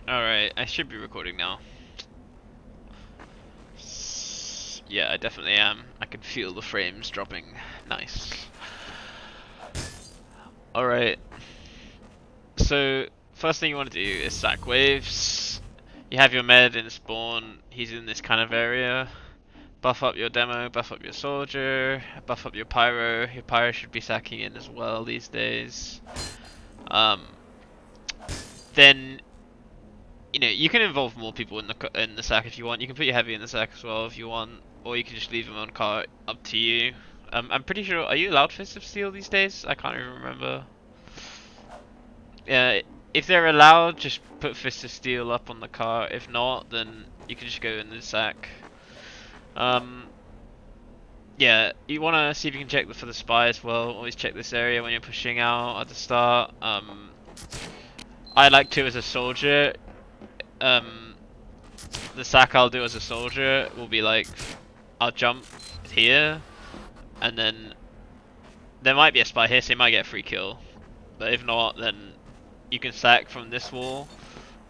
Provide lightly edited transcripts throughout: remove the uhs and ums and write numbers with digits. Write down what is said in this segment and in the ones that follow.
Alright, I should be recording now. Yeah, I definitely am. I can feel the frames dropping. Nice. Alright, so first thing you want to do is sack waves. You have your med in spawn, he's in this kind of area. Buff up your demo, buff up your soldier, buff up your pyro. Your pyro should be sacking in as well these days. Um, then you can involve more people in the sack if you want. You can put your heavy in the sack as well if you want, or you can just leave them on cart. Up to you. I'm pretty sure. Are you allowed Fist of Steel these days? I can't even remember. Yeah, if they're allowed, just put Fist of Steel up on the cart. If not, then you can just go in the sack. Um, yeah, you want to see if you can check for the spy as well. Always check this area when you're pushing out at the start. I like to as a soldier. Um, the sack I'll do as a soldier will be like, I'll jump here, and then there might be a spy here, so you might get a free kill. But if not, then you can sack from this wall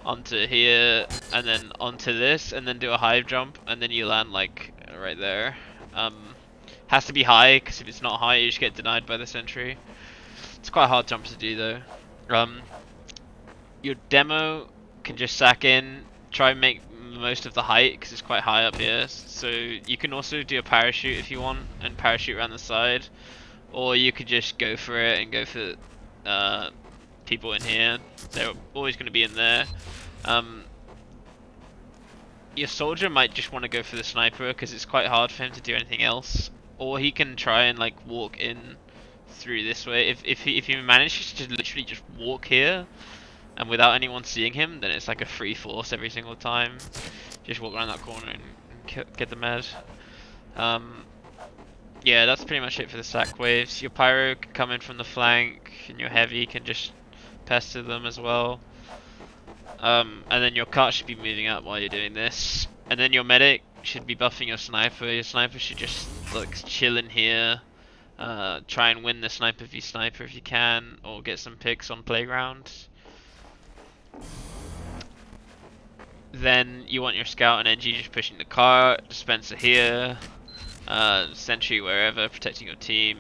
onto here, and then onto this, and then do a hive jump, and then you land like right there. Has to be high, because if it's not high, you just get denied by the sentry. It's quite a hard jump to do though. Your demo can just sack in, try and make most of the height because it's quite high up here. So you can also do a parachute if you want and parachute around the side, or you could just go for it and go for people in here. They're always going to be in there. Your soldier might just want to go for the sniper because it's quite hard for him to do anything else, or he can try and like walk in through this way. If he manages to literally just walk here and without anyone seeing him, then it's like a free force every single time. Just walk around that corner and get the med. Yeah, that's pretty much it for the sack waves. Your pyro can come in from the flank, and your heavy can just pester them as well. And then your cart should be moving up while you're doing this. And then your medic should be buffing your sniper. Your sniper should just like chill in here. Try and win the sniper v sniper if you can, or get some picks on playground. Then you want your scout and NG just pushing the cart, dispenser here, sentry wherever, protecting your team.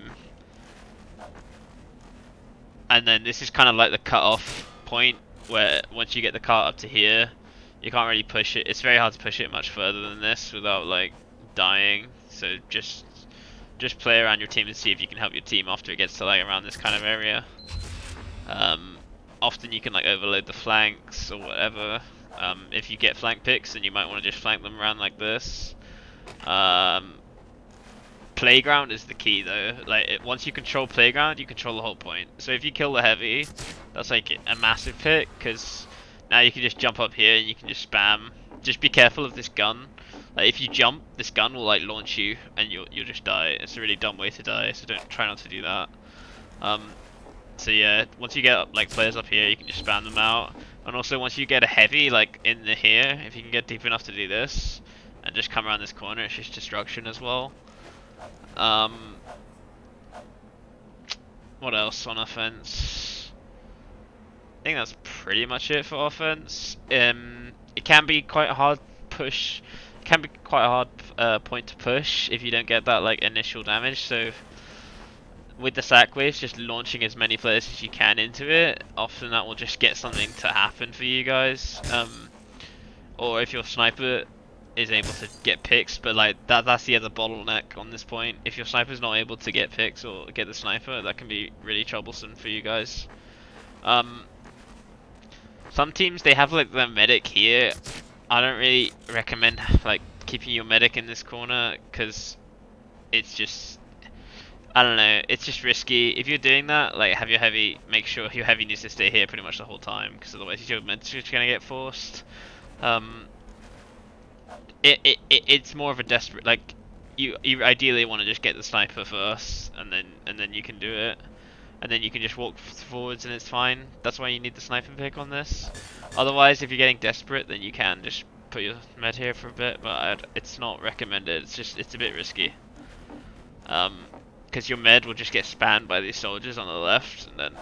And then this is kind of like the cut-off point where once you get the cart up to here, you can't really push it. It's very hard to push it much further than this without like dying. So just play around your team and see if you can help your team after it gets to like around this kind of area. Often you can like overload the flanks or whatever. If you get flank picks, then you might want to just flank them around like this. Playground is the key though. Like once you control playground, you control the whole point. So if you kill the heavy, that's like a massive pick because now you can just jump up here and you can just spam. Just be careful of this gun. Like if you jump, this gun will like launch you and you'll just die. It's a really dumb way to die, so try not to do that. So yeah, once you get like players up here, you can just spam them out. And also once you get a heavy like in the here, if you can get deep enough to do this and just come around this corner, it's just destruction as well. What else on offense? I think that's pretty much it for offense. It can be quite a hard push. It can be quite a hard point to push if you don't get that like initial damage. So with the sack waves, just launching as many players as you can into it, often that will just get something to happen for you guys. Or if your sniper is able to get picks, but like that's the other bottleneck on this point. If your sniper's not able to get picks or get the sniper, that can be really troublesome for you guys. Some teams, they have like their medic here. I don't really recommend like keeping your medic in this corner because it's just, I don't know, it's just risky. If you're doing that, like have your heavy, make sure your heavy needs to stay here pretty much the whole time because otherwise your med's just gonna get forced. It's more of a desperate, like you ideally want to just get the sniper first and then you can do it, and then you can just walk forwards and it's fine. That's why you need the sniper pick on this. Otherwise, if you're getting desperate, then you can just put your med here for a bit, but it's not recommended. It's a bit risky. Because your med will just get spammed by these soldiers on the left, and then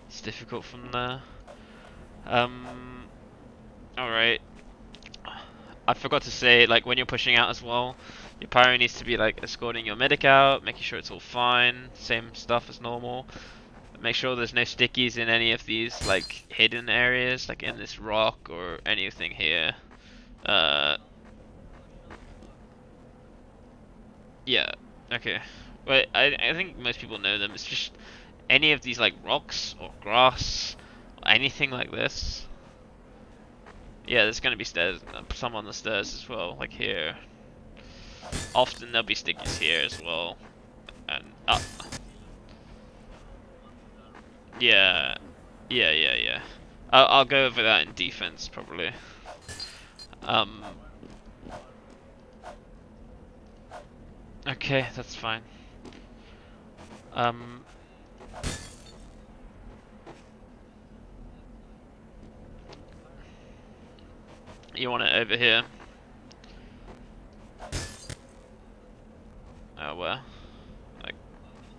it's difficult from there. Alright. I forgot to say, like, when you're pushing out as well, your pyro needs to be, like, escorting your medic out, making sure it's all fine, same stuff as normal. Make sure there's no stickies in any of these, like, hidden areas, like in this rock or anything here. Uh, yeah, okay. Well, I think most people know them. It's just any of these, like, rocks or grass, or anything like this. Yeah, there's gonna be stairs, some on the stairs as well, like here. Often there'll be stickies here as well. And yeah, yeah. I'll go over that in defense probably. Um, okay, that's fine. Um, you want it over here? Oh, where? Like,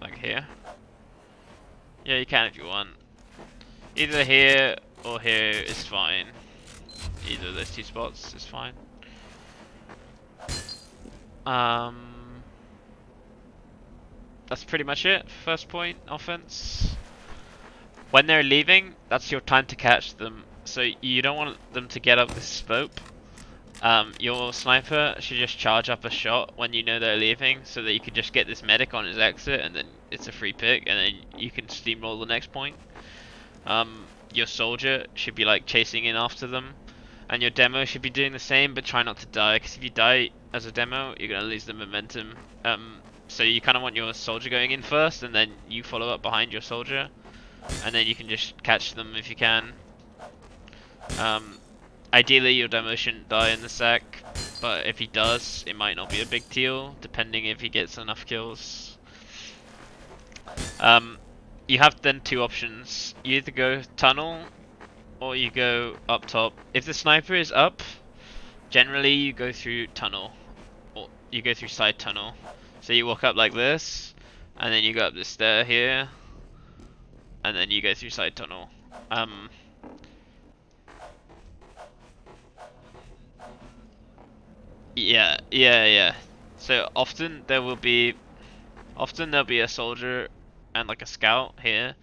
like here? Yeah, you can if you want. Either here or here is fine. Either of those two spots is fine. That's pretty much it. First point, offense. When they're leaving, that's your time to catch them. So you don't want them to get up this slope. Your sniper should just charge up a shot when you know they're leaving, so that you can just get this medic on his exit, and then it's a free pick, and then you can steamroll the next point. Your soldier should be like chasing in after them, and your demo should be doing the same, but try not to die, because if you die as a demo, you're gonna lose the momentum. So you kind of want your soldier going in first, and then you follow up behind your soldier, and then you can just catch them if you can. Ideally, your demo shouldn't die in the sack, but if he does, it might not be a big deal, depending if he gets enough kills. You have then two options. You either go tunnel, or you go up top. If the sniper is up, generally you go through tunnel, or you go through side tunnel. So you walk up like this, and then you go up this stair here, and then you go through side tunnel. Yeah. So often there'll be a soldier and like a scout here.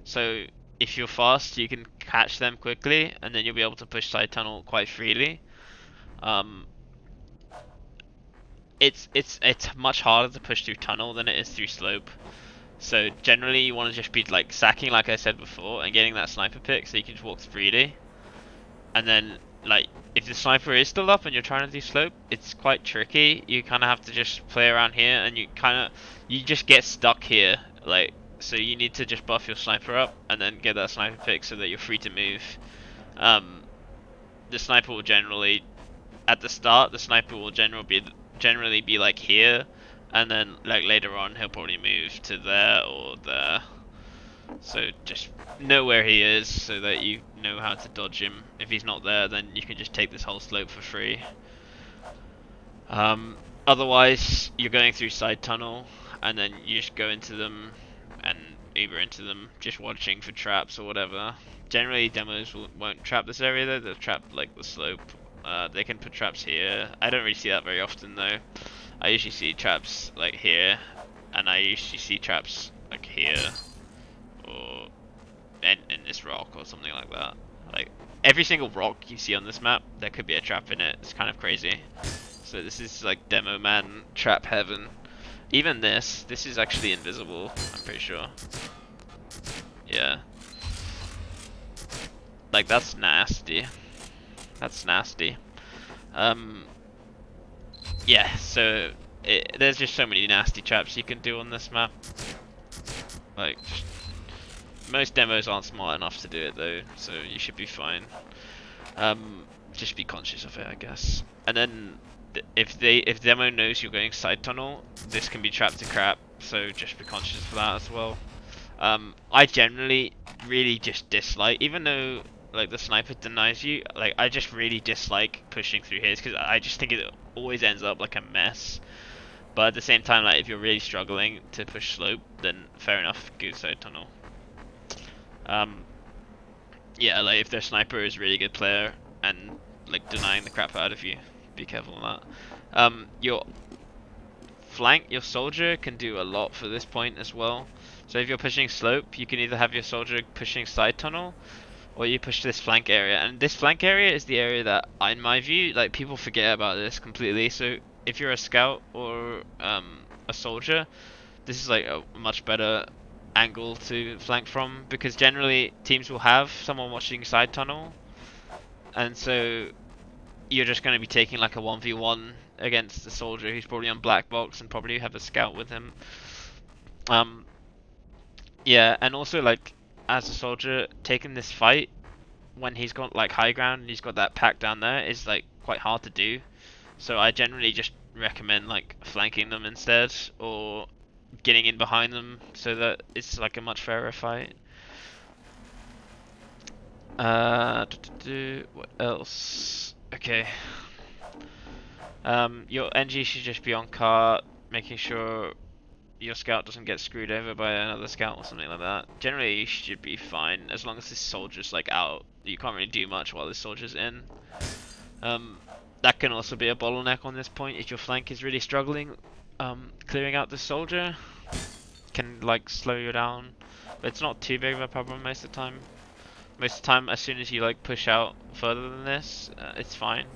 So if you're fast, you can catch them quickly, and then you'll be able to push side tunnel quite freely. Um, it's much harder to push through tunnel than it is through slope. So generally, you want to just be like sacking, like I said before, and getting that sniper pick so you can just walk freely. And then, like, if the sniper is still up and you're trying to do slope, it's quite tricky. You kind of have to just play around here, and you just get stuck here. Like, so you need to just buff your sniper up and then get that sniper pick so that you're free to move. Um, the sniper will generally, at the start, the sniper will generally be like here, and then like later on he'll probably move to there or there. So just know where he is so that you know how to dodge him. If he's not there, then you can just take this whole slope for free. Otherwise, you're going through side tunnel, and then you just go into them and Uber into them, just watching for traps or whatever. Generally, demos won't trap this area though, they'll trap like the slope. They can put traps here. I don't really see that very often though. I usually see traps like here, and I usually see traps like here, or in this rock or something like that. Like every single rock you see on this map, there could be a trap in it. It's kind of crazy. So this is like demo man trap heaven. Even this is actually invisible, I'm pretty sure. Yeah. Like that's nasty. That's nasty. Yeah, so there's just so many nasty traps you can do on this map. Like, most demos aren't smart enough to do it though, so you should be fine. Just be conscious of it, I guess. And then if demo knows you're going side tunnel, this can be trapped to crap, so just be conscious of that as well. I generally really just dislike, even though like the sniper denies you, like I just really dislike pushing through his, because I just think it always ends up like a mess. But at the same time, like if you're really struggling to push slope, then fair enough, go side tunnel. yeah, like if their sniper is a really good player and like denying the crap out of you, be careful on that. Your flank, your soldier can do a lot for this point as well. So if you're pushing slope, you can either have your soldier pushing side tunnel, or you push this flank area. And this flank area is the area that, in my view, like people forget about this completely. So if you're a scout or a soldier, this is like a much better angle to flank from, because generally teams will have someone watching side tunnel, and so you're just going to be taking like a 1v1 against the soldier who's probably on black box and probably have a scout with him. Um, yeah, and also like as a soldier, taking this fight when he's got like high ground and he's got that pack down there is like quite hard to do. So I generally just recommend like flanking them instead, or getting in behind them so that it's like a much fairer fight. What else? Okay. Your NG should just be on cart, making sure your scout doesn't get screwed over by another scout or something like that. Generally, you should be fine as long as this soldier's like out. You can't really do much while this soldier's in. That can also be a bottleneck on this point if your flank is really struggling. Clearing out the soldier can like slow you down, but it's not too big of a problem most of the time. Most of the time, as soon as you like push out further than this, it's fine.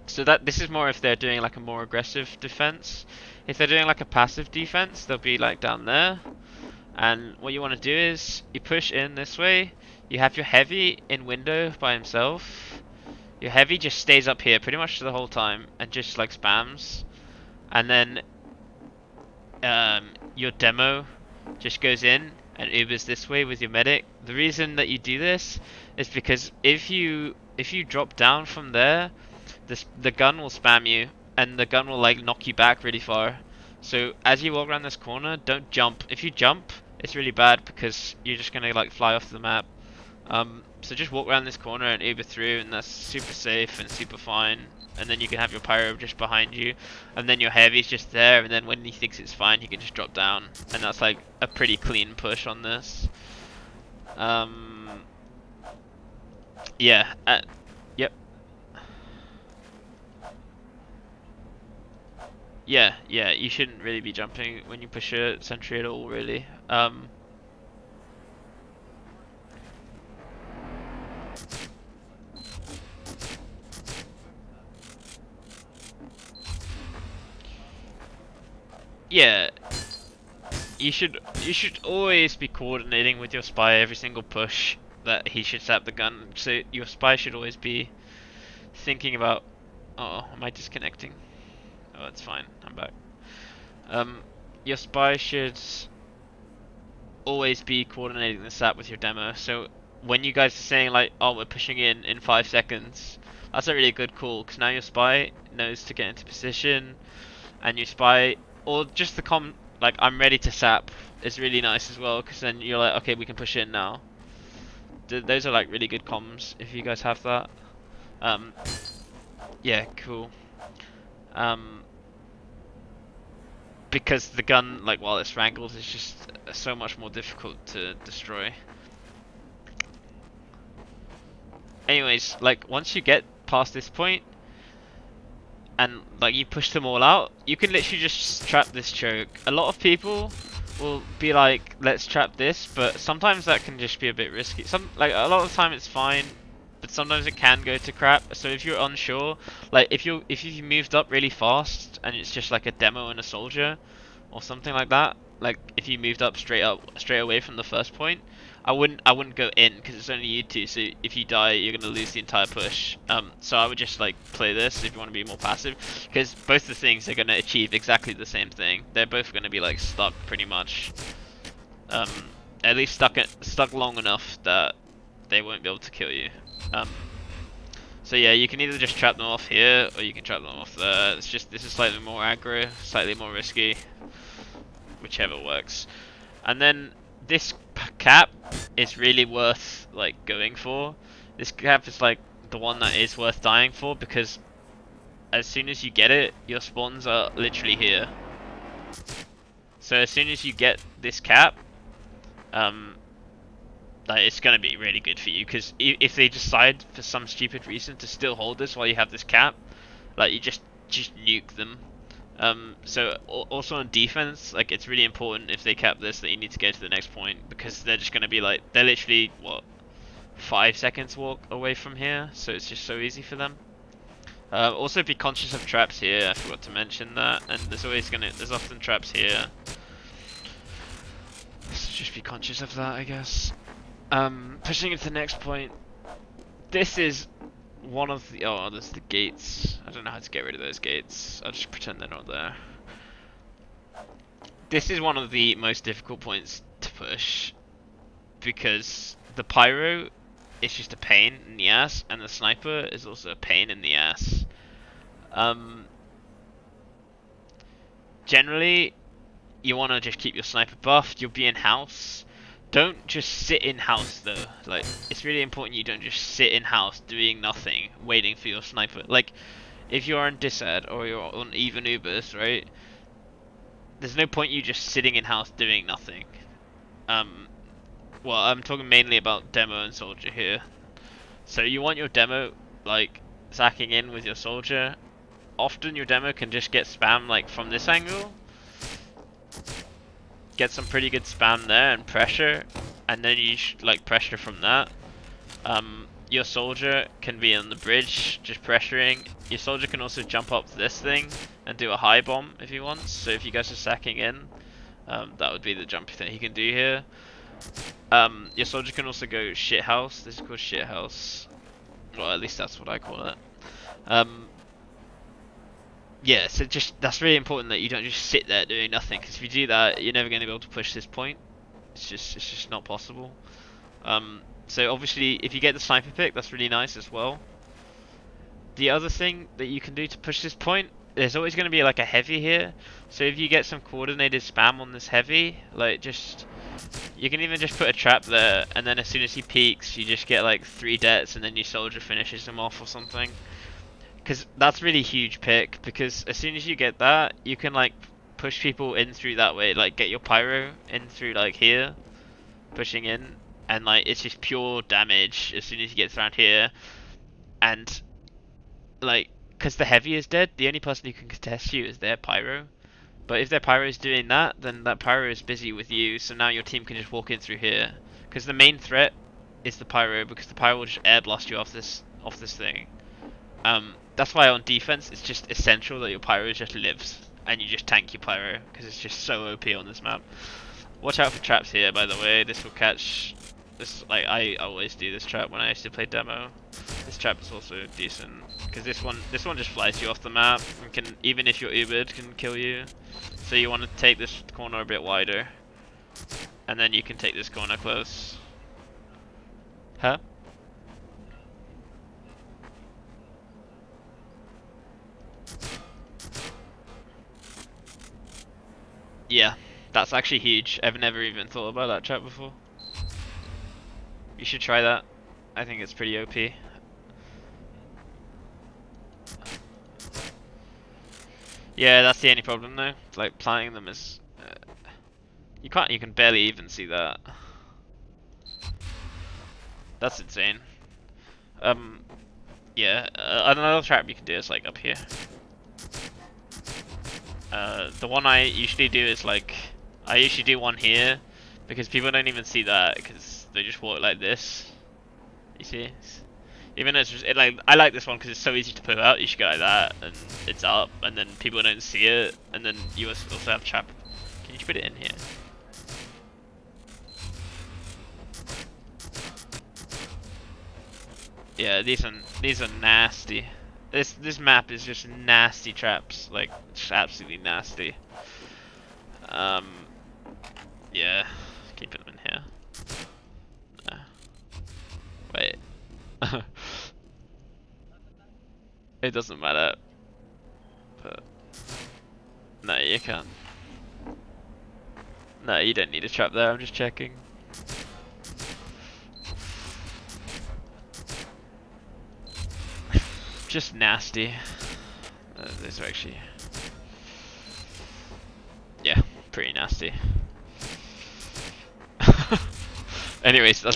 So that this is more if they're doing like a more aggressive defense. If they're doing like a passive defense, they'll be like down there. And what you want to do is you push in this way. You have your heavy in window by himself. Your heavy just stays up here pretty much the whole time and just like spams. And then your demo just goes in and Ubers this way with your medic. The reason that you do this is because if you drop down from there, the gun will spam you and the gun will like knock you back really far. So as you walk around this corner, don't jump. If you jump, it's really bad because you're just gonna like fly off the map. So just walk around this corner and Uber through, and that's super safe and super fine. And then you can have your pyro just behind you, and then your heavy's just there, and then when he thinks it's fine, he can just drop down, and that's like a pretty clean push on this. Yeah. Yep. Yeah, you shouldn't really be jumping when you push a sentry at all, really. Yeah, you should always be coordinating with your spy every single push that he should sap the gun. So your spy should always be thinking about. Oh, am I disconnecting? Oh, it's fine. I'm back. Your spy should always be coordinating the sap with your demo. So when you guys are saying like, "Oh, we're pushing in 5 seconds," that's a really good call because now your spy knows to get into position, and your spy or just the like I'm ready to sap is really nice as well because then you're like, okay, we can push in now. Those are like really good comms if you guys have that. Yeah, cool. Because the gun, like while it's wrangled, is just so much more difficult to destroy. Anyways, like once you get past this point and like you push them all out, you can literally just trap this choke. A lot of people will be like, let's trap this, but sometimes that can just be a bit risky. Like a lot of the time it's fine, but sometimes it can go to crap. So if you're unsure, like if you moved up really fast and it's just like a demo and a soldier or something like that, like if you moved up straight away from the first point, I wouldn't go in because it's only you two. So if you die, you're gonna lose the entire push. So I would just like play this if you want to be more passive, because both the things are gonna achieve exactly the same thing. They're both gonna be like stuck pretty much. At least stuck long enough that they won't be able to kill you. So yeah, you can either just trap them off here or you can trap them off there. It's just this is slightly more aggro, slightly more risky, whichever works. And then this cap is really worth like going for. This cap is like the one that is worth dying for because as soon as you get it, your spawns are literally here. So as soon as you get this cap, like, it's gonna be really good for you, because if they decide for some stupid reason to still hold this while you have this cap, like, you just nuke them. So also on defense, like, it's really important if they cap this that you need to go to the next point, because they're just gonna be like, they're literally what, 5 seconds walk away from here, so it's just so easy for them. Also be conscious of traps here, I forgot to mention that, and there's often traps here. So just be conscious of that, I guess. Pushing into the next point, this is one of the, oh, there's the gates. I don't know how to get rid of those gates. I'll just pretend they're not there. This is one of the most difficult points to push, because the pyro is just a pain in the ass, and the sniper is also a pain in the ass. Generally, you want to just keep your sniper buffed. You'll be in house. Don't just sit in house though. Like, it's really important you don't just sit in house doing nothing, waiting for your sniper. Like, if you're on Disad or you're on even Ubers, right? There's no point you just sitting in house doing nothing. Well, I'm talking mainly about demo and soldier here. So you want your demo, like, sacking in with your soldier. Often your demo can just get spam, like, from this angle. Get some pretty good spam there and pressure, and then you like pressure from that. Your soldier can be on the bridge, just pressuring. Your soldier can also jump up this thing and do a high bomb if he wants. So if you guys are sacking in, that would be the jump that he can do here. Your soldier can also go shit house. This is called shit house. Well, at least that's what I call it. Yeah, so that's really important that you don't just sit there doing nothing, because if you do that, you're never going to be able to push this point. It's just not possible. So obviously, if you get the sniper pick, that's really nice as well. The other thing that you can do to push this point, there's always going to be like a heavy here. So if you get some coordinated spam on this heavy, like, you can even just put a trap there, and then as soon as he peeks, you just get like 3 deaths, and then your soldier finishes him off or something. Because that's really huge pick, because as soon as you get that, you can like push people in through that way, like get your pyro in through like here, pushing in, and like it's just pure damage as soon as he gets around here. And like, because the heavy is dead, the only person who can contest you is their pyro. But if their pyro is doing that, then that pyro is busy with you, so now your team can just walk in through here. Because the main threat is the pyro, because the pyro will just air blast you off this thing. That's why on defense it's just essential that your pyro just lives, and you just tank your pyro, because it's just so OP on this map. Watch out for traps here, by the way. This will catch this. Like, I always do this trap when I used to play demo. This trap is also decent, because this one just flies you off the map and can, even if you're Ubered, can kill you. So you want to take this corner a bit wider, and then you can take this corner close. Huh? Yeah, that's actually huge. I've never even thought about that trap before. You should try that. I think it's pretty OP. Yeah, that's the only problem though. Like, planting them is you can barely even see that. That's insane. Yeah, another trap you can do is like up here. The one I usually do is like, I usually do one here, because people don't even see that, because they just walk like this. You see? Even though it's just, I like this one because it's so easy to put out. You should go like that, and it's up, and then people don't see it, and then you also have trap. Can you put it in here? Yeah, these are nasty. This map is just nasty traps, like, just absolutely nasty. Yeah, keep them in here. No. Wait. It doesn't matter. But no, you can't. No, you don't need a trap there. I'm just checking. Just nasty. These are actually, yeah, pretty nasty. Anyways,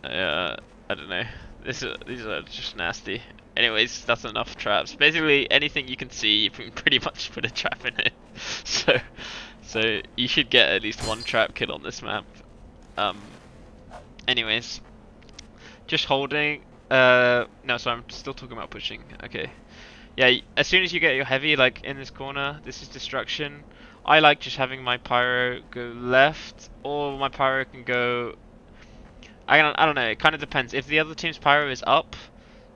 I don't know. These are just nasty. Anyways, that's enough traps. Basically, anything you can see, you can pretty much put a trap in it. So, so you should get at least one trap kill on this map. Um. Anyways, just holding. No, so I'm still talking about pushing. Okay. Yeah, as soon as you get your heavy, like in this corner, this is destruction. I like just having my pyro go left, or my pyro can go. I don't know. It kind of depends. If the other team's pyro is up,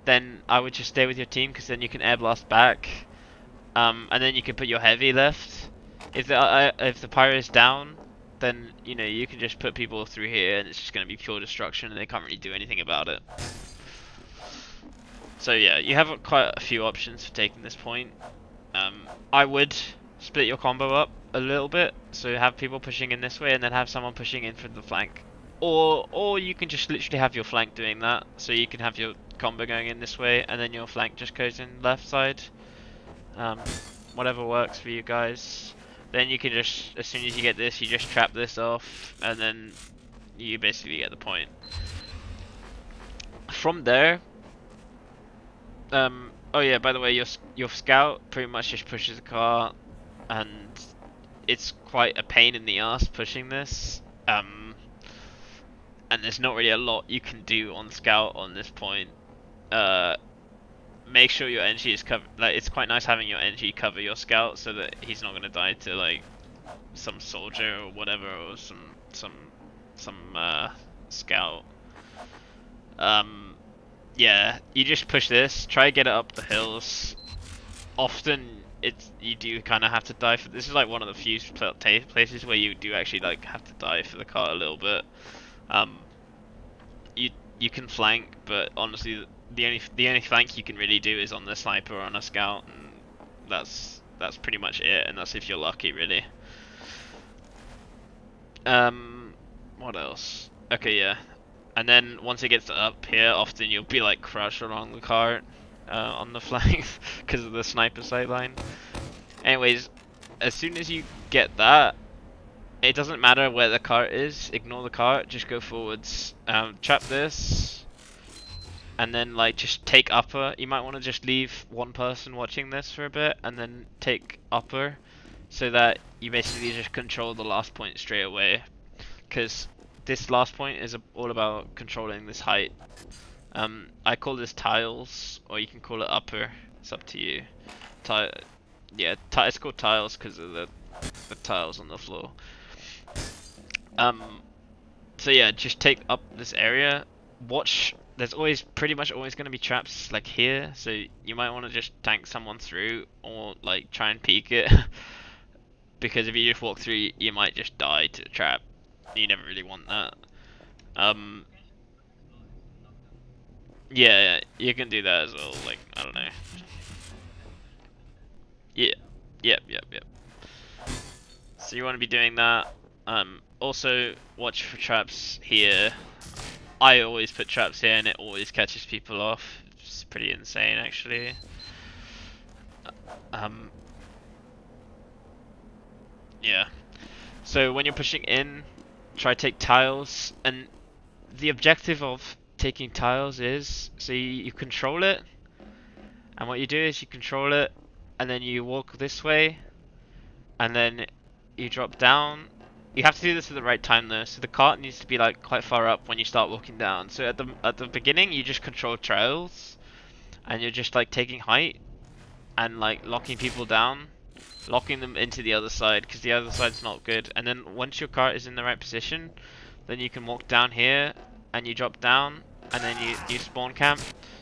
then I would just stay with your team because then you can air blast back, and then you can put your heavy left. If the pyro is down, then you know you can just put people through here, and it's just gonna be pure destruction, and they can't really do anything about it. So yeah, you have quite a few options for taking this point. I would split your combo up a little bit, so have people pushing in this way, and then have someone pushing in from the flank. Or you can just literally have your flank doing that, so you can have your combo going in this way, and then your flank just goes in left side. Whatever works for you guys. Then you can just, as soon as you get this, you just trap this off, and then you basically get the point. From there, oh yeah, by the way, your scout pretty much just pushes the car, and it's quite a pain in the ass pushing this. And there's not really a lot you can do on scout on this point. Make sure your NG is covered. Like, it's quite nice having your NG cover your scout so that he's not gonna die to like some soldier or whatever, or some scout. Yeah, you just push this, try to get it up the hills. Often you do kind of have to die for this. Is like one of the few places where you do actually like have to die for the car a little bit. You can flank, but honestly the only flank you can really do is on the sniper or on a scout, and that's pretty much it, and that's if you're lucky, really. What else? Okay, yeah. And then once it gets up here, often you'll be like crushed along the cart on the flank because of the sniper sightline. Anyways, as soon as you get that, it doesn't matter where the cart is. Ignore the cart. Just go forwards. Trap this, and then like just take upper. You might want to just leave one person watching this for a bit, and then take upper, so that you basically just control the last point straight away. Because this last point is all about controlling this height. I call this tiles, or you can call it upper. It's up to you. Yeah, it's called tiles because of the tiles on the floor. So yeah, just take up this area. Watch. There's pretty much always going to be traps like here, so you might want to just tank someone through, or like try and peek it. Because if you just walk through, you might just die to the trap. You never really want that. Yeah, you can do that as well. Like, I don't know. Yeah, yep. So you want to be doing that. Also watch for traps here. I always put traps here, and it always catches people off. It's pretty insane, actually. Yeah. So when you're pushing in, try to take tiles, and the objective of taking tiles is, so you control it, and what you do is you control it, and then you walk this way, and then you drop down. You have to do this at the right time though, so the cart needs to be like quite far up when you start walking down. So at the beginning you just control trails, and you're just like taking height, and like locking people down, locking them into the other side, because the other side's not good. And then once your cart is in the right position, then you can walk down here, and you drop down, and then you spawn camp.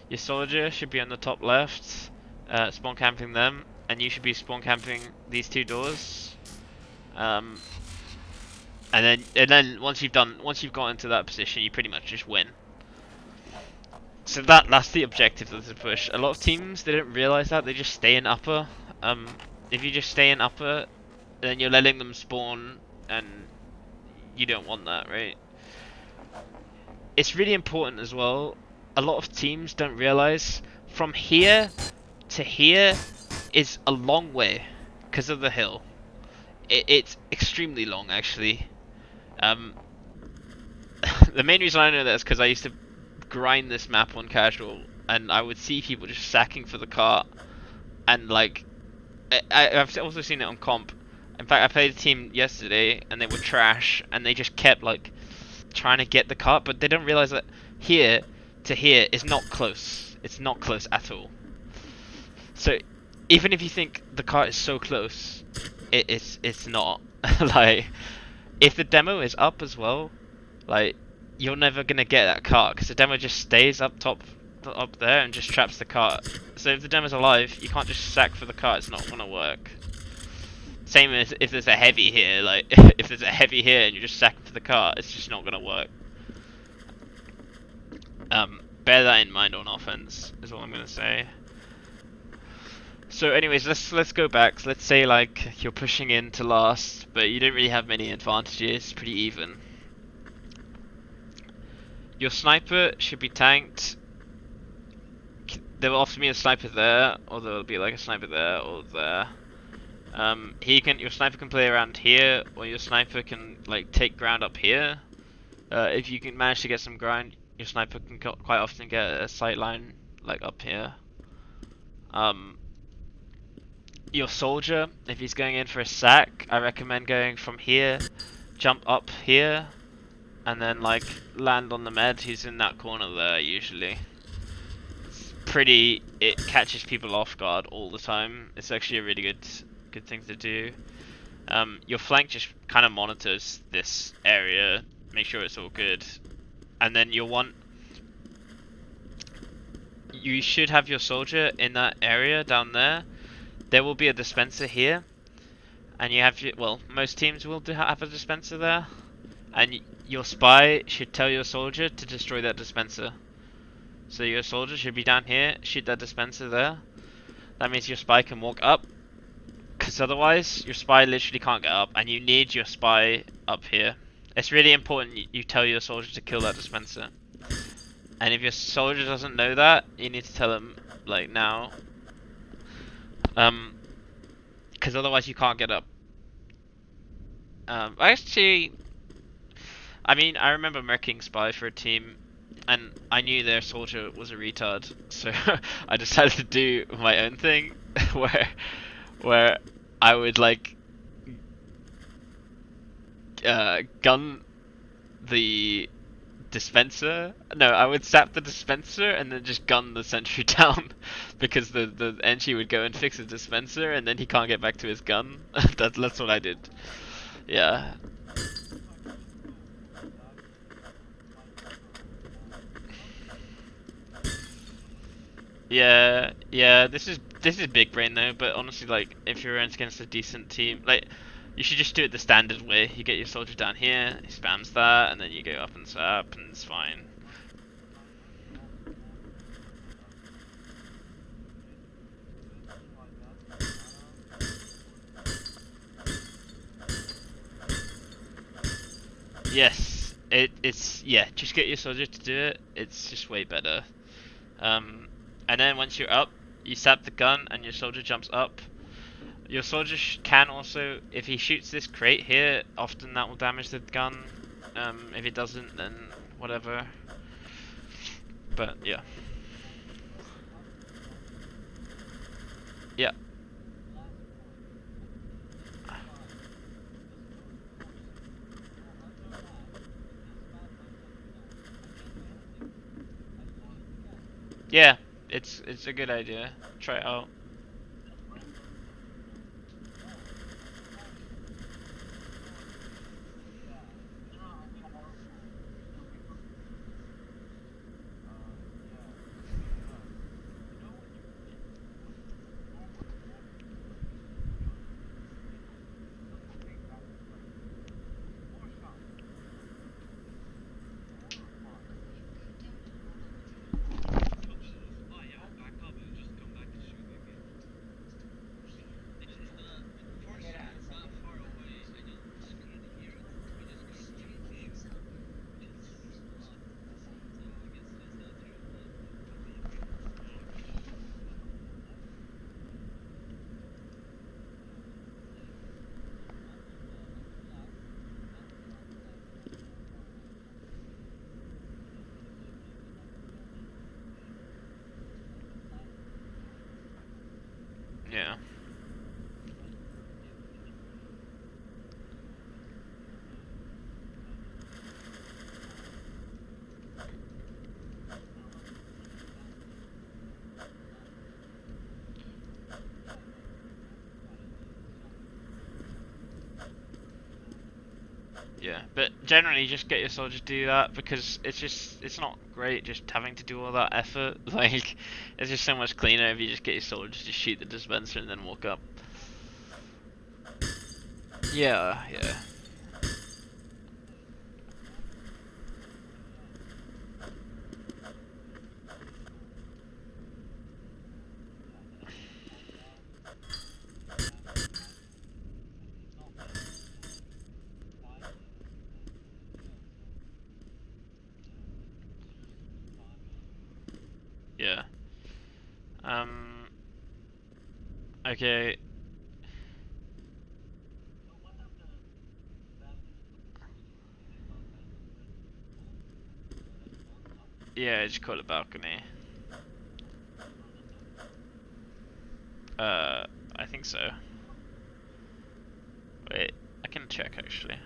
Your soldier should be on the top left, spawn camping them, and you should be spawn camping these two doors. And then once you've got into that position, you pretty much just win. So that's the objective of the push. A lot of teams, they don't realize that, they just stay in upper. If you just stay in upper, then you're letting them spawn, and you don't want that, right? It's really important as well. A lot of teams don't realize from here to here is a long way because of the hill. It's extremely long, actually. The main reason I know that is because I used to grind this map on casual, and I would see people just sacking for the cart, and like, I've also seen it on comp. In fact, I played a team yesterday, and they were trash, and they just kept like trying to get the cart, but they don't realize that here to here is not close. It's not close at all. So even if you think the cart is so close, it's not. Like, if the demo is up as well, like, you're never gonna get that cart because the demo just stays up top, up there, and just traps the cart. So if the demo's alive, you can't just sack for the cart. It's not gonna work. Same as if there's a heavy here. Like, if there's a heavy here and you're just sacking for the cart, it's just not gonna work. Bear that in mind on offense, is all I'm gonna say. So anyways, let's go back. So let's say like you're pushing in to last, but you don't really have many advantages. It's pretty even. Your sniper should be tanked. There will often be a sniper there, or there will be like a sniper there or there. Your sniper can play around here, or your sniper can like take ground up here. If you can manage to get some ground, your sniper can quite often get a sight line like up here. Your soldier, if he's going in for a sack, I recommend going from here, jump up here, and then like land on the med. He's in that corner there usually. It catches people off guard all the time. It's actually a really good thing to do. Your flank just kind of monitors this area, make sure it's all good, and then you should have your soldier in that area down there. There will be a dispenser here, and you have most teams will have a dispenser there, and your spy should tell your soldier to destroy that dispenser. So your soldier should be down here, shoot that dispenser there. That means your spy can walk up, because otherwise your spy literally can't get up, and you need your spy up here. It's really important you tell your soldier to kill that dispenser. And if your soldier doesn't know that, you need to tell him like now. Because otherwise you can't get up. Actually, I mean, I remember murking spy for a team, and I knew their soldier was a retard, so I decided to do my own thing, where I would like gun the dispenser. No, I would sap the dispenser and then just gun the sentry down, because the entry would go and fix the dispenser, and then he can't get back to his gun. That's what I did. Yeah. Yeah. This is big brain though, but honestly, like, if you're against a decent team, like, you should just do it the standard way. You get your soldier down here, he spams that, and then you go up and sap, and it's fine. Yes, it's yeah. Just get your soldier to do it. It's just way better. And then once you're up, you sap the gun, and your soldier jumps up. Your soldier can also, if he shoots this crate here, often that will damage the gun. If it doesn't, then whatever. But yeah. Yeah. Yeah, it's a good idea. Try it out. Yeah. Yeah, but generally just get your soldiers to do that, because it's not great just having to do all that effort. Like, it's just so much cleaner if you just get your soldiers to shoot the dispenser and then walk up. Yeah, yeah. Yeah. Um. Okay. Yeah, it's called a balcony. I think so. Wait, I can check actually.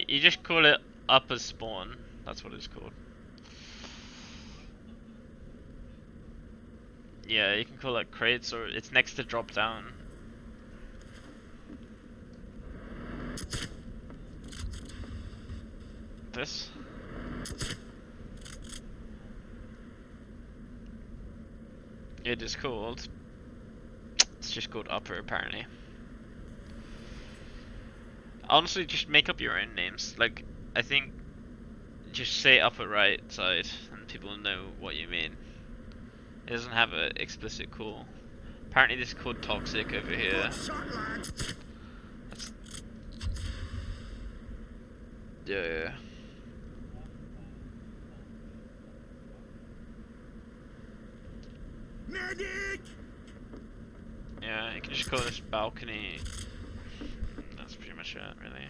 You just call it upper spawn. That's what it's called. Yeah, you can call it crates, or it's next to drop down. This? It is called. It's just called upper apparently. Honestly, just make up your own names. Like, I think just say upper right side and people know what you mean. It doesn't have an explicit call. Apparently this is called toxic over here. Yeah. Medic! Yeah, you can just call this balcony. That's pretty much it, really.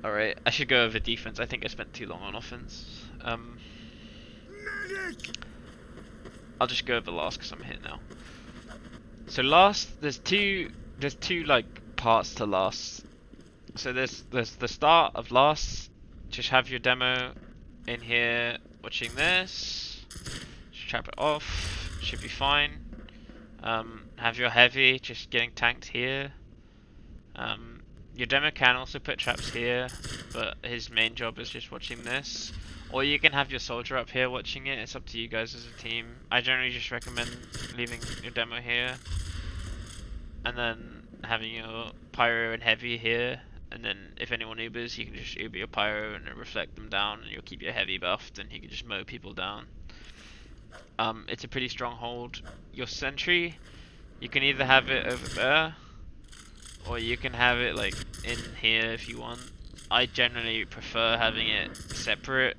Alright, I should go over defense. I think I spent too long on offense. Medic! I'll just go over last because I'm hit now. So last, there's two like parts to last. So there's the start of last. Just have your demo in here watching this. Just trap it off. Should be fine. Have your heavy just getting tanked here. Your demo can also put traps here, but his main job is just watching this. Or you can have your soldier up here watching it. It's up to you guys as a team. I generally just recommend leaving your demo here, and then having your pyro and heavy here. And then if anyone ubers, you can just uber your pyro and reflect them down, and you'll keep your heavy buffed, and you can just mow people down. It's a pretty strong hold. Your sentry, you can either have it over there, or you can have it like in here if you want. I generally prefer having it separate,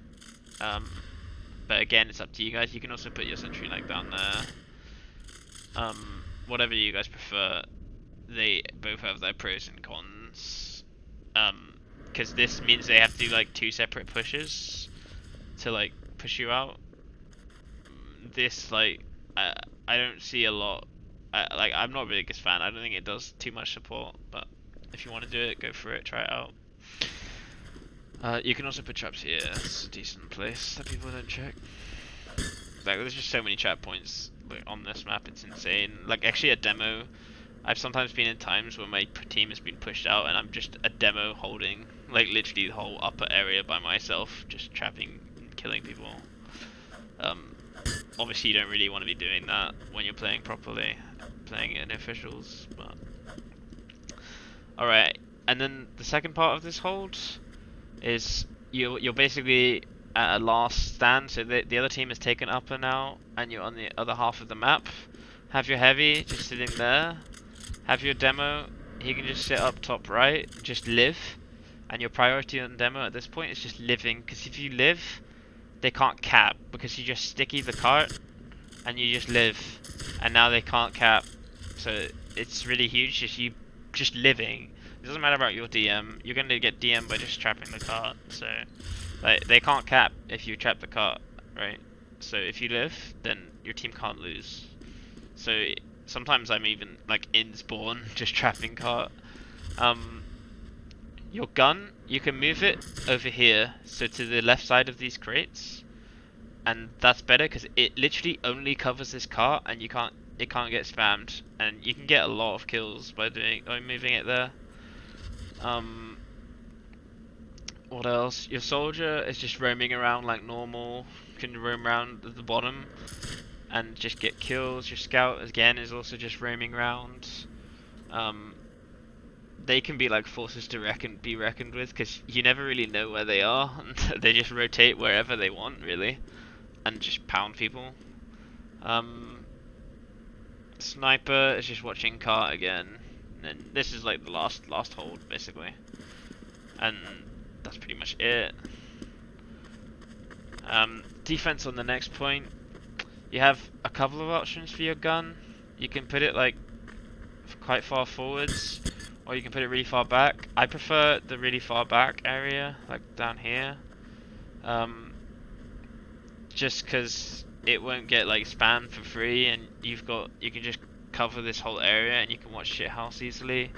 but again, it's up to you guys. You can also put your sentry like down there. Whatever you guys prefer. They both have their pros and cons. Because this means they have to do like 2 separate pushes to like push you out. This like I don't see a lot. I'm not really the biggest fan. I don't think it does too much support, but if you want to do it, go for it. Try it out. You can also put traps here. It's a decent place that people don't check. Like, there's just so many trap points like, on this map. It's insane. Like, actually, a demo. I've sometimes been in times where my team has been pushed out, and I'm just a demo holding like literally the whole upper area by myself, just trapping and killing people. Obviously, you don't really want to be doing that when you're playing properly, playing in officials. But all right, and then the second part of this hold is you're basically at a last stand. So the other team is taken upper now, and you're on the other half of the map. Have your heavy just sitting there. Have your demo. He can just sit up top right, just live. And your priority on demo at this point is just living, because if you live, they can't cap, because you just sticky the cart and you just live, and now they can't cap. So it's really huge. Just living. It doesn't matter about your DM. You're gonna get DM by just trapping the cart. So like they can't cap if you trap the cart, right? So if you live, then your team can't lose. So sometimes I'm even like in spawn just trapping cart. Your gun, you can move it over here, so to the left side of these crates, and that's better because it literally only covers this cart, and it can't get spammed, and you can get a lot of kills by moving it there. What else? Your soldier is just roaming around like normal, can roam around at the bottom and just get kills. Your scout again is also just roaming around. They can be like forces to be reckoned with, because you never really know where they are, and they just rotate wherever they want really, and just pound people. Sniper is just watching cart again, and this is like the last hold basically, and that's pretty much it. Defense on the next point, you have a couple of options for your gun. You can put it like quite far forwards, or you can put it really far back. I prefer the really far back area, like down here, just because it won't get like spammed for free, and you can just cover this whole area and you can watch shithouse easily.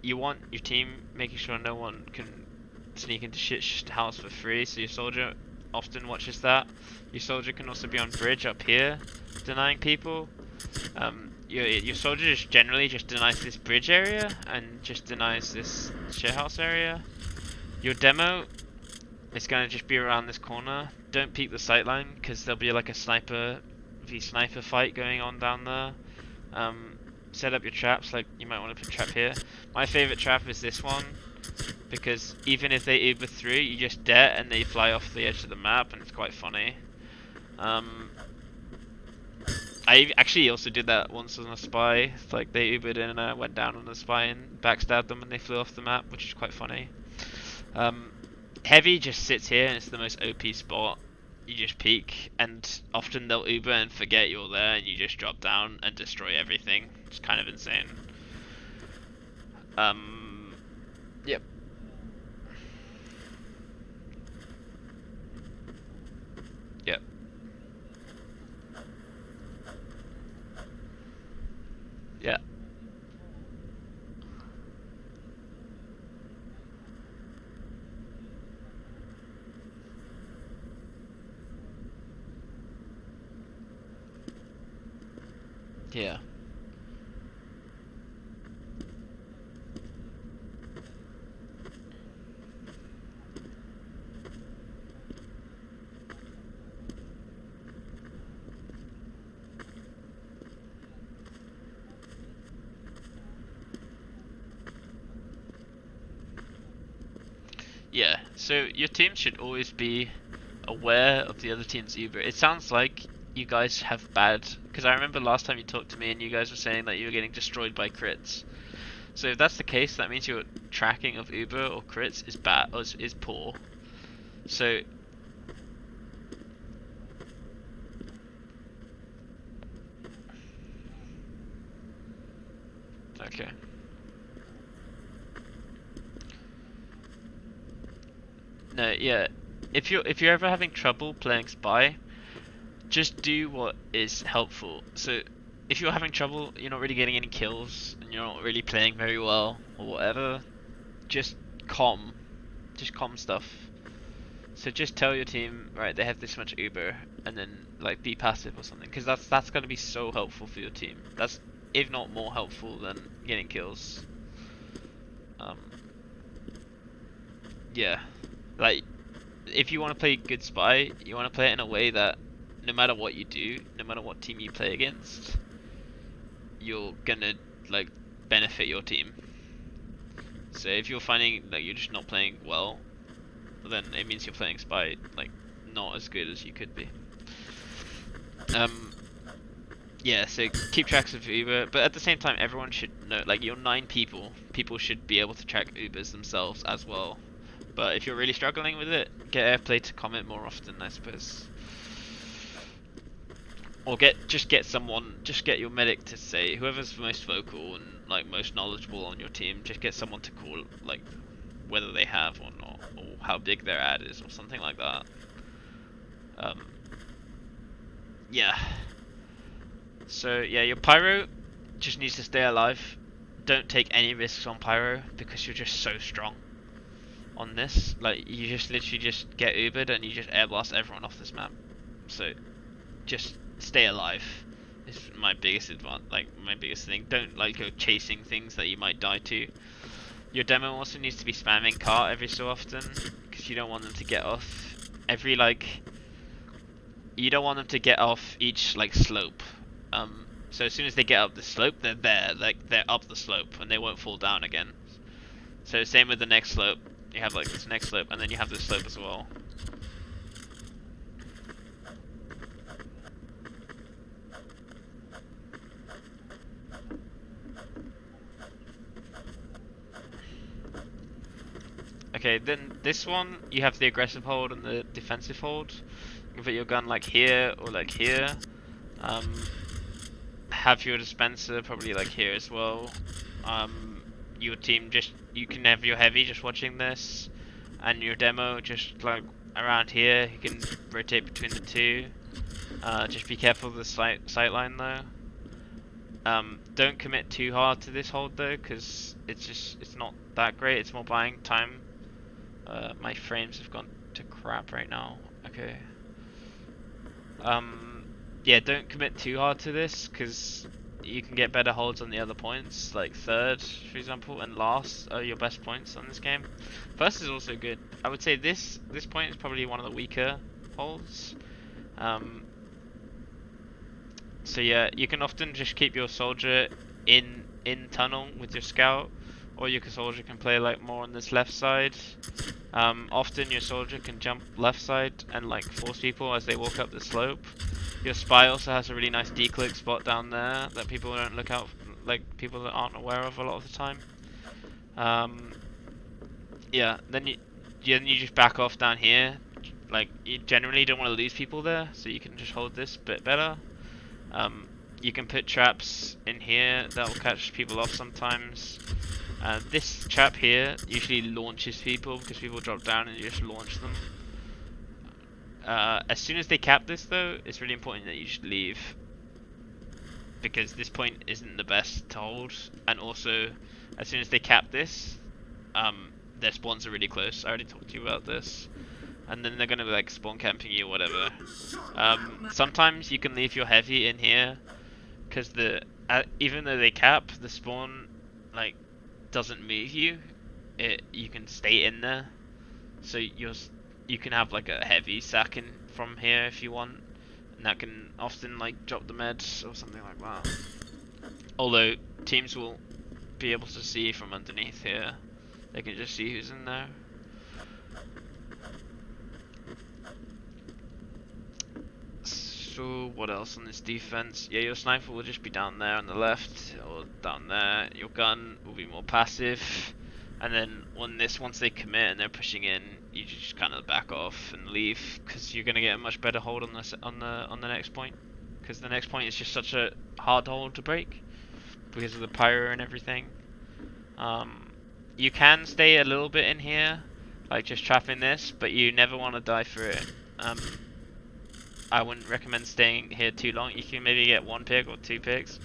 You want your team making sure no one can sneak into shithouse for free, so your soldier often watches that. Your soldier can also be on bridge up here, denying people. Your soldier just generally just denies this bridge area and just denies this shithouse area. Your demo is gonna just be around this corner. Don't peek the sightline, because there'll be like a sniper v sniper fight going on down there. Set up your traps, like you might want to put a trap here. My favorite trap is this one, because even if they uber through, you just det and they fly off the edge of the map, and it's quite funny. I actually also did that once on a spy. Like they ubered in and I went down on a spy and backstabbed them and they flew off the map, which is quite funny. Heavy just sits here and it's the most OP spot. You just peek, and often they'll uber and forget you're there, and you just drop down and destroy everything. It's kind of insane. Yep. Yep. Yeah. Yeah. Yeah, so your team should always be aware of the other team's Uber. It sounds like you guys have bad, because I remember last time you talked to me and you guys were saying that you were getting destroyed by crits. So if that's the case, that means your tracking of Uber or crits is bad, or is poor. So okay. No, yeah. If you're ever having trouble playing spy, just do what is helpful. So if you're having trouble, you're not really getting any kills, and you're not really playing very well, or whatever, just calm. Just calm stuff. So just tell your team, right, they have this much Uber, and then like be passive or something, because that's gonna be so helpful for your team. That's, if not more helpful than getting kills. Yeah, like if you want to play good spy, you want to play it in a way that no matter what you do, no matter what team you play against, you're gonna like benefit your team. So if you're finding that you're just not playing well, then it means you're playing spy like not as good as you could be. Yeah, so keep tracks of Uber, but at the same time everyone should know, like you're 9 people, people should be able to track Ubers themselves as well. But if you're really struggling with it, get Airplay to comment more often, I suppose. Or just get your medic to say, whoever's most vocal and like most knowledgeable on your team, just get someone to call like whether they have or not, or how big their ad is or something like that. yeah. So yeah, your pyro just needs to stay alive. Don't take any risks on pyro because you're just so strong on this. Like you just literally just get Ubered and you just air blast everyone off this map. So just stay alive is my biggest my biggest thing. Don't like go chasing things that you might die to. Your demo also needs to be spamming cart every so often because you don't want them to get off every you don't want them to get off each like slope. So as soon as they get up the slope, they're there, like they're up the slope and they won't fall down again. So same with the next slope. You have like this next slope and then you have this slope as well. Okay, then this one, you have the aggressive hold and the defensive hold. You can put your gun like here or like here. Have your dispenser probably like here as well. Your team you can have your heavy just watching this, and your demo just like around here. You can rotate between the two. Just be careful of the sight line though. Don't commit too hard to this hold though, because it's not that great. It's more buying time. My frames have gone to crap right now. Okay. Yeah, don't commit too hard to this, because you can get better holds on the other points, like third, for example, and last are your best points on this game. First is also good. I would say this point is probably one of the weaker holds. So yeah, you can often just keep your soldier in tunnel with your scout, or your soldier can play like more on this left side. Often your soldier can jump left side and like force people as they walk up the slope. Your spy also has a really nice declick spot down there that people don't look out, like people that aren't aware of a lot of the time. Yeah, then you just back off down here. Like you generally don't want to lose people there, so you can just hold this bit better. You can put traps in here that will catch people off sometimes. This trap here usually launches people because people drop down and you just launch them. As soon as they cap this though, it's really important that you should leave, because this point isn't the best to hold, and also as soon as they cap this, their spawns are really close. I already talked to you about this. And then they're gonna be like spawn camping you or whatever. Sometimes you can leave your heavy in here, because even though they cap, the spawn like doesn't move you. You can stay in there, so you can have like a heavy sacking from here if you want, and that can often like drop the meds or something like that. Although teams will be able to see from underneath here, they can just see who's in there. So what else on this defense? Yeah, your sniper will just be down there on the left, or down there. Your gun will be more passive, and then once they commit and they're pushing in, you just kind of back off and leave, because you're gonna get a much better hold on this on the next point, because the next point is just such a hard hold to break because of the pyro and everything. You can stay a little bit in here, like just trapping this, but you never want to die for it. I wouldn't recommend staying here too long. You can maybe get one pick or two picks,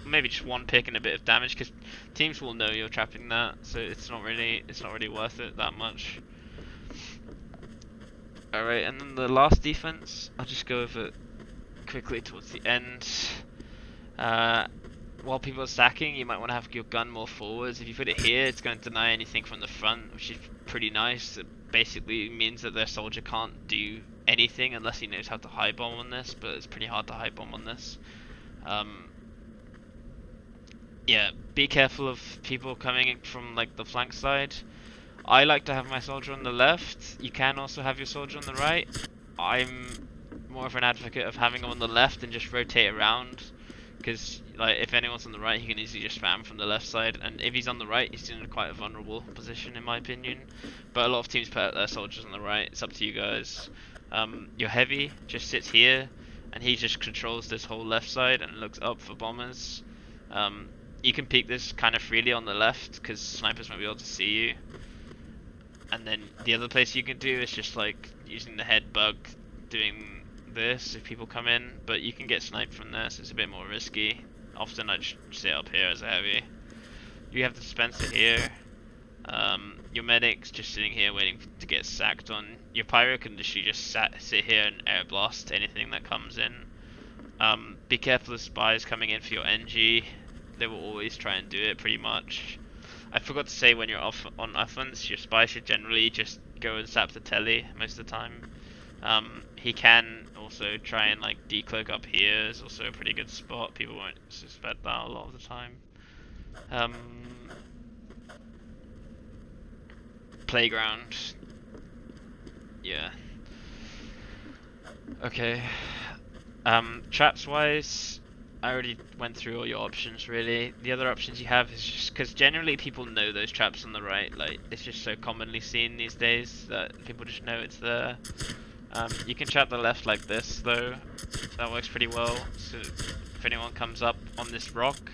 maybe just one pick and a bit of damage, because teams will know you're trapping that, so it's not really worth it that much. All right, and then the last defense, I'll just go over it quickly towards the end. While people are stacking, you might want to have your gun more forwards. If you put it here, it's going to deny anything from the front, which is pretty nice. It basically means that their soldier can't do anything unless he knows how to high bomb on this, but it's pretty hard to high bomb on this. Yeah, be careful of people coming in from like the flank side. I like to have my soldier on the left. You can also have your soldier on the right. I'm more of an advocate of having him on the left and just rotate around, because like if anyone's on the right, he can easily just spam from the left side, and if he's on the right, he's in quite a vulnerable position in my opinion. But a lot of teams put their soldiers on the right. It's up to you guys. Your heavy just sits here, and he just controls this whole left side and looks up for bombers. You can peek this kind of freely on the left, because snipers might be able to see you. And then the other place you can do is just like using the head bug, doing this if people come in, but you can get sniped from this. It's a bit more risky. Often I just sit up here as a heavy. You have the dispenser here. Your medic's just sitting here waiting to get sacked on. Your pyro can literally just sit here and air blast anything that comes in. Be careful of spies coming in for your NG. They will always try and do it pretty much. I forgot to say, when you're off on offense, your spy should generally just go and zap the telly most of the time. He can also try and like decloak up here. Is also a pretty good spot. People won't suspect that a lot of the time. Playground. Yeah. Okay. Traps wise, I already went through all your options really. The other options you have is just because generally people know those traps on the right. Like, it's just so commonly seen these days that people just know it's there. You can trap the left like this though. That works pretty well. So if anyone comes up on this rock,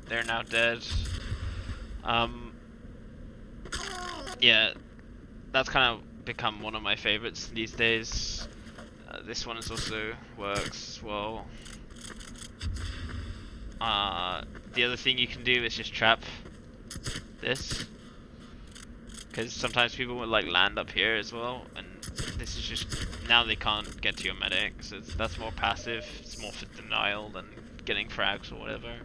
they're now dead. Yeah, that's kind of become one of my favorites these days. This one is also works well. The other thing you can do is just trap this, because sometimes people will like land up here as well, and this is just, now they can't get to your medic, so that's more passive. It's more for denial than getting frags or whatever.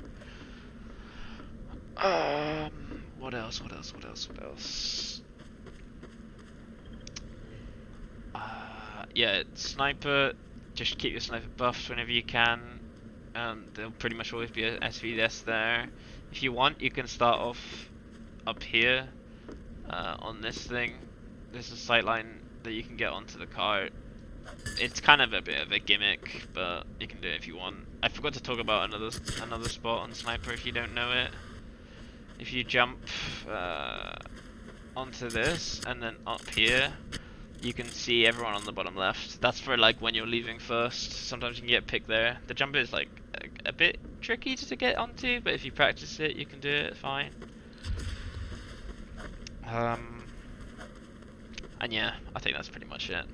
What else? Yeah, sniper, just keep your sniper buffs whenever you can. There'll pretty much always be a SVS there. If you want, you can start off up here on this thing. There's a sightline that you can get onto the car. It's kind of a bit of a gimmick, but you can do it if you want. I forgot to talk about another spot on sniper if you don't know it. If you jump onto this and then up here, you can see everyone on the bottom left. That's for like when you're leaving first. Sometimes you can get picked there. The jump is like a bit tricky to get onto, but if you practice it, you can do it fine. And yeah, I think that's pretty much it.